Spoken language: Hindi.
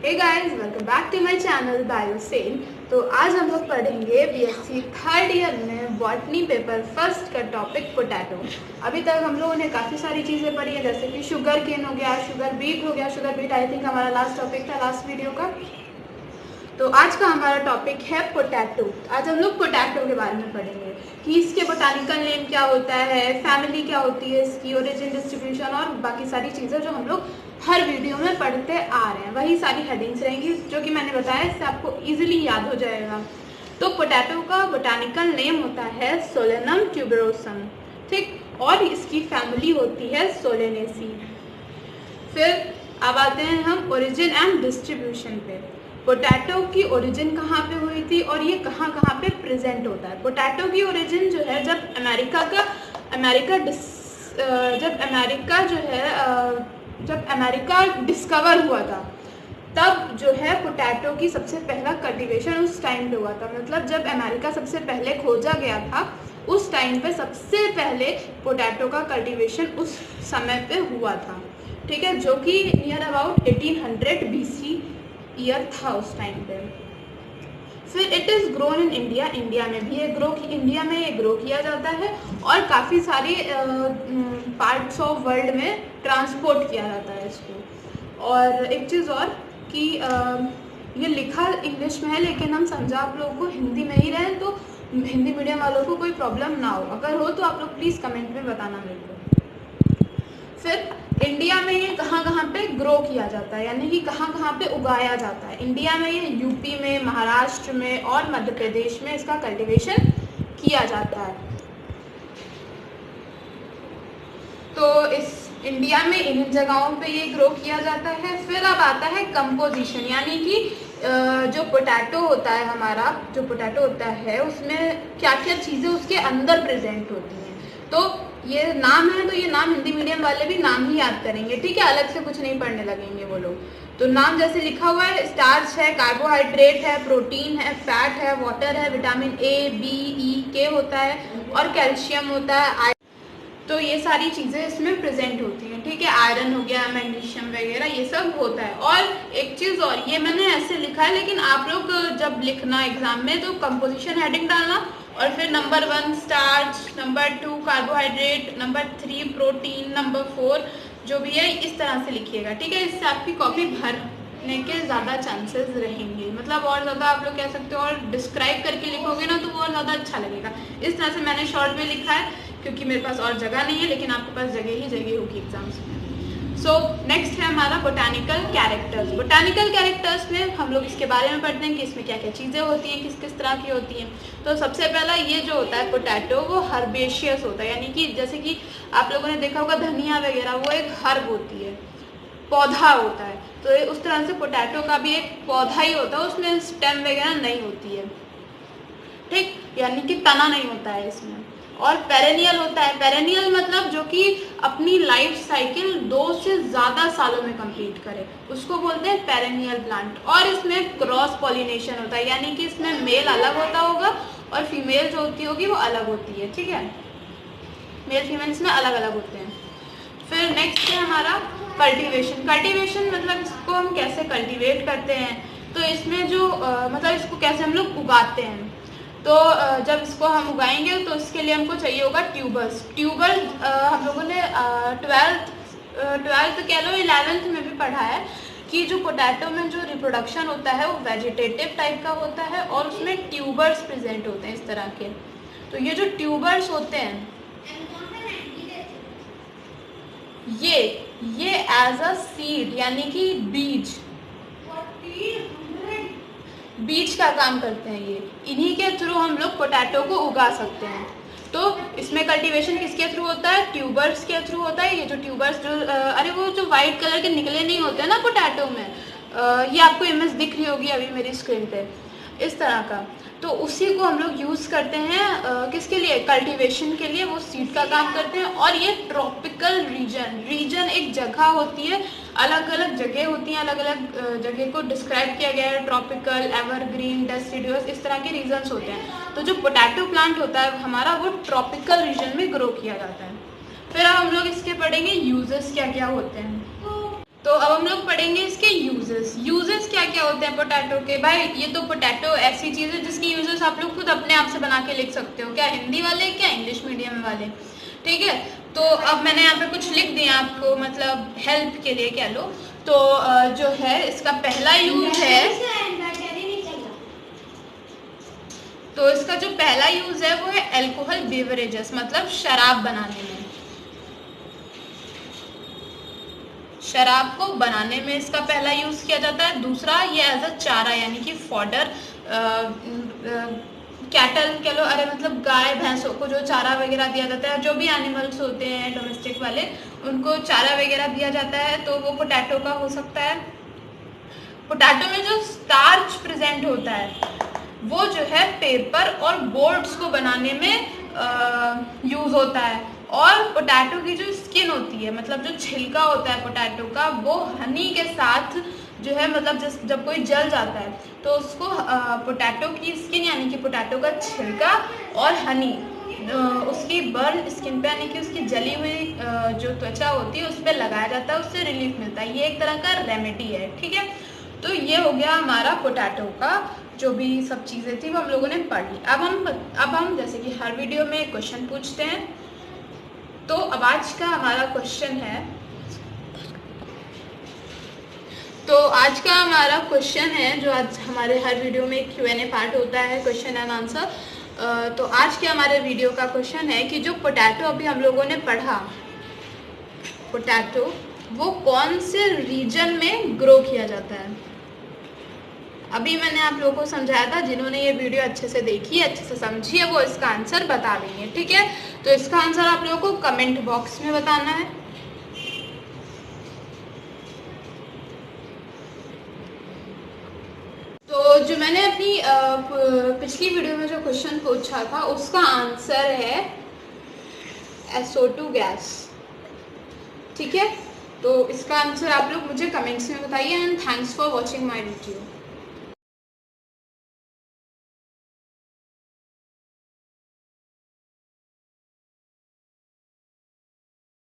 Hey guys, welcome back to my channel Biosen. तो आज हम लोग पढ़ेंगे बीएससी थर्ड ईयर में बॉटनी पेपर फर्स्ट का टॉपिक पोटैटो। अभी तक हम लोगों ने काफ़ी सारी चीज़ें पढ़ी है, जैसे कि शुगर केन हो गया, शुगर बीट हो गया। शुगर बीट आई थिंक हमारा लास्ट टॉपिक था लास्ट वीडियो का। तो आज का हमारा टॉपिक है पोटैटो। आज हम लोग पोटैटो के बारे में पढ़ेंगे कि इसके बोटानिकल नेम क्या होता है, फैमिली क्या होती है, इसकी ओरिजिन, डिस्ट्रीब्यूशन और बाकी सारी चीज़ें जो हम लोग हर वीडियो में पढ़ते आ रहे हैं। वही सारी हेडिंग्स रहेंगी जो कि मैंने बताया, इससे आपको इजीली याद हो जाएगा। तो पोटैटो का बोटानिकल नेम होता है सोलेनम ट्यूबरोसम, ठीक, और इसकी फैमिली होती है सोलेनेसी। फिर अब आते हैं हम ओरिजिन एंड डिस्ट्रीब्यूशन पे। पोटैटो की ओरिजिन कहाँ पे हुई थी और ये कहाँ कहाँ पे प्रेजेंट होता है। पोटैटो की ओरिजिन जो है जब अमेरिका डिस्कवर हुआ था, तब जो है पोटैटो की सबसे पहला कल्टीवेशन उस टाइम पे हुआ था। मतलब जब अमेरिका सबसे पहले खोजा गया था, उस टाइम पे सबसे पहले पोटैटो का कल्टीवेशन उस समय पे हुआ था, ठीक है, जो कि नियर अबाउट 1800 BC ईयर था उस टाइम पे। फिर it is grown in India. India में भी ये ग्रो किया जाता है और काफ़ी सारे पार्ट्स ऑफ वर्ल्ड में ट्रांसपोर्ट किया जाता है इसको। और एक चीज़ और कि ये लिखा इंग्लिश में है, लेकिन हम समझा आप लोगों को हिंदी में ही रहें, तो हिंदी मीडियम वालों को कोई प्रॉब्लम ना हो। अगर हो तो आप लोग प्लीज़ कमेंट में बताना मेरे को। फिर इंडिया में ये कहाँ कहाँ पे ग्रो किया जाता है, यानी कि कहाँ कहाँ पे उगाया जाता है। इंडिया में ये यूपी में, महाराष्ट्र में और मध्य प्रदेश में इसका कल्टीवेशन किया जाता है। तो इस इंडिया में इन जगहों पे ये ग्रो किया जाता है। फिर अब आता है कंपोजिशन, यानी कि जो पोटैटो होता है हमारा, जो पोटैटो होता है उसमें क्या क्या चीज़ें उसके अंदर प्रेजेंट होती हैं। तो ये नाम है, तो ये नाम हिंदी मीडियम वाले भी नाम ही याद करेंगे, ठीक है, अलग से कुछ नहीं पढ़ने लगेंगे वो लोग। तो नाम जैसे लिखा हुआ है, स्टार्च है, कार्बोहाइड्रेट है, प्रोटीन है, फैट है, वाटर है, विटामिन ए, बी, ई, के होता है और कैल्शियम होता है। तो ये सारी चीज़ें इसमें प्रेजेंट होती हैं, ठीक है, आयरन हो गया, मैग्नीशियम वगैरह, ये सब होता है। और एक चीज़ और, ये मैंने ऐसे लिखा है, लेकिन आप लोग जब लिखना एग्जाम में तो कंपोजिशन हेडिंग डालना और फिर number 1 starch, number 2 carbohydrate, number 3 protein, number 4 जो भी है, इस तरह से लिखिएगा, ठीक है। इससे आपकी कॉपी भरने के ज़्यादा चांसेस रहेंगे, मतलब और ज़्यादा आप लोग कह सकते हो, और डिस्क्राइब करके लिखोगे ना तो वो और ज़्यादा अच्छा लगेगा। इस तरह से मैंने शॉर्ट में लिखा है क्योंकि मेरे पास और जगह नहीं है, लेकिन आपके पास जगह ही जगह होगी एग्जाम्स में। सो नेक्स्ट है हमारा बोटानिकल कैरेक्टर्स। बोटानिकल कैरेक्टर्स में हम लोग इसके बारे में पढ़ते हैं कि इसमें क्या क्या चीज़ें होती हैं, किस किस तरह की होती हैं। तो सबसे पहला ये जो होता है पोटैटो, वो हर्बेशियस होता है, यानी कि जैसे कि आप लोगों ने देखा होगा धनिया वगैरह, वो एक हर्ब होती है, पौधा होता है। तो उस तरह से पोटैटो का भी एक पौधा ही होता है, उसमें स्टेम वगैरह नहीं होती है, ठीक, यानी कि तना नहीं होता है इसमें। और पेरेनियल होता है। पेरेनियल मतलब जो कि अपनी लाइफ साइकिल 2 से ज़्यादा सालों में कंप्लीट करे, उसको बोलते हैं पेरेनियल प्लांट। और इसमें क्रॉस पॉलिनेशन होता है, यानी कि इसमें मेल अलग होता होगा और फीमेल जो होती होगी वो अलग होती है, ठीक है, मेल फीमेल इसमें अलग अलग होते हैं। फिर नेक्स्ट है हमारा कल्टीवेशन। कल्टीवेशन मतलब इसको हम कैसे कल्टीवेट करते हैं, तो इसमें जो मतलब इसको कैसे हम लोग उगाते हैं। तो जब इसको हम उगाएंगे तो इसके लिए हमको चाहिए होगा ट्यूबर्स। हम लोगों ने 12th कह लो 11th में भी पढ़ा है कि जो पोटैटो में जो रिप्रोडक्शन होता है वो वेजिटेटिव टाइप का होता है और उसमें ट्यूबर्स प्रेजेंट होते हैं इस तरह के। तो ये जो ट्यूबर्स होते हैं ये एज अ सीड, यानी कि बीज का काम करते हैं। ये इन्हीं के थ्रू हम लोग पोटैटो को उगा सकते हैं। तो इसमें कल्टीवेशन किसके थ्रू होता है, ट्यूबर्स के थ्रू होता है। ये जो ट्यूबर्स अरे वो जो वाइट कलर के निकले नहीं होते हैं ना पोटैटो में, ये आपको इमेज दिख रही होगी अभी मेरी स्क्रीन पे, इस तरह का। तो उसी को हम लोग यूज़ करते हैं किसके लिए, कल्टीवेशन के लिए, वो सीड का काम करते हैं। और ये ट्रॉपिकल रीजन एक जगह होती है, अलग अलग जगह होती हैं, अलग अलग जगह को डिस्क्राइब किया गया है, ट्रॉपिकल, एवरग्रीन, डेसिडुअस, इस तरह के रीजन्स होते हैं। तो जो पोटैटो प्लांट होता है हमारा, वो ट्रॉपिकल रीजन में ग्रो किया जाता है। फिर अब हम लोग इसके पढ़ेंगे यूजेस क्या क्या होते हैं। तो अब हम लोग पढ़ेंगे इसके यूजेस। यूजेस क्या क्या होते हैं पोटैटो के? भाई ये तो पोटैटो ऐसी चीज़ है जिसकी यूजेस आप लोग खुद अपने आप से बना के लिख सकते हो, क्या हिंदी वाले क्या इंग्लिश मीडियम वाले, ठीक है। तो अब मैंने यहाँ पे कुछ लिख दिया आपको, मतलब हेल्प के लिए कह लो। तो जो है इसका पहला यूज है, तो इसका जो पहला यूज है वो है अल्कोहल बेवरेजेस, मतलब शराब बनाने में, शराब को बनाने में इसका पहला यूज किया जाता है। दूसरा ये एज अ चारा यानी कि फॉडर, कैटल कह लो, अरे मतलब गाय भैंसों को जो चारा वगैरह दिया जाता है, जो भी एनिमल्स होते हैं डोमेस्टिक वाले उनको चारा वगैरह दिया जाता है, तो वो पोटैटो का हो सकता है। पोटैटो में जो स्टार्च प्रेजेंट होता है वो जो है पेपर और बोर्ड्स को बनाने में यूज होता है। और पोटैटो की जो स्किन होती है, मतलब जो छिलका होता है पोटैटो का, वो हनी के साथ जो है, मतलब जब कोई जल जाता है तो उसको पोटैटो की स्किन यानी कि पोटैटो का छिलका और हनी उसकी बर्न स्किन पे यानी कि उसकी जली हुई जो त्वचा होती है उस पर लगाया जाता है, उससे रिलीफ मिलता है। ये एक तरह का रेमेडी है, ठीक है। तो ये हो गया हमारा पोटैटो का जो भी सब चीज़ें थी वो हम लोगों ने पढ़ ली। अब हम जैसे कि हर वीडियो में क्वेश्चन पूछते हैं, तो अब आज का हमारा क्वेश्चन है, तो आज का हमारा क्वेश्चन है जो आज हमारे हर वीडियो में Q&A पार्ट होता है, क्वेश्चन एंड आंसर। तो आज के हमारे वीडियो का क्वेश्चन है कि जो पोटैटो अभी हम लोगों ने पढ़ा, पोटैटो वो कौन से रीजन में ग्रो किया जाता है? अभी मैंने आप लोगों को समझाया था, जिन्होंने ये वीडियो अच्छे से देखी है, अच्छे से समझी है, वो इसका आंसर बता देंगे, ठीक है। तो इसका आंसर आप लोगों को कमेंट बॉक्स में बताना है। तो जो मैंने अपनी पिछली वीडियो में जो क्वेश्चन पूछा था उसका आंसर है SO2 गैस, ठीक है। तो इसका आंसर आप लोग मुझे कमेंट्स में बताइए। And thanks for watching my video.